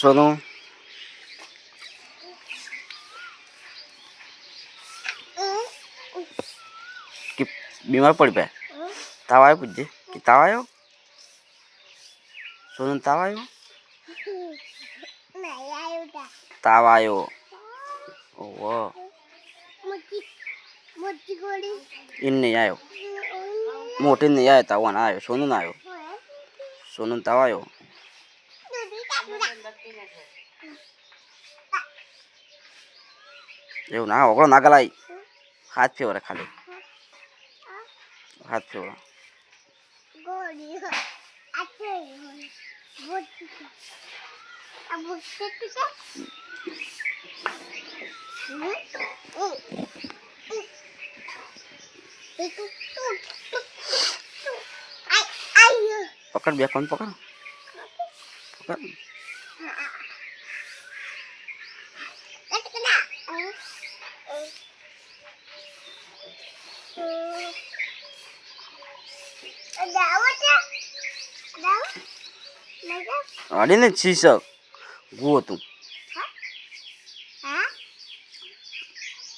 સોનું कि बीमार पड़ पे ताव आयो पूछे कि ताव आयो सोनू ताव आयो ताव आयो ओहो इन नहीं आयो मोटी नहीं आया ताव ना आयो सोनू ना आयो सोनू ताव आयो एवं ना ओकड़ो ना गलाई हाथ फेवरे खाली हाथ फेवरा पकड़ बिया कौन पकड़ पकड़ अरे ने शीशक गो तू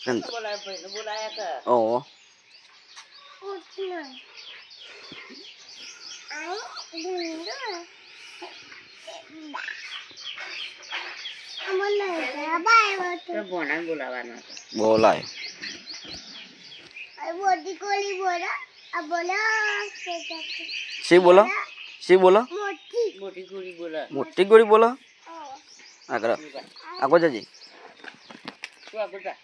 बुलाया कर ओ बोलाय सी बोला मोटी गोरी बोला मोटी गोरी बोला आगरा आगो जाजी तू आगो जा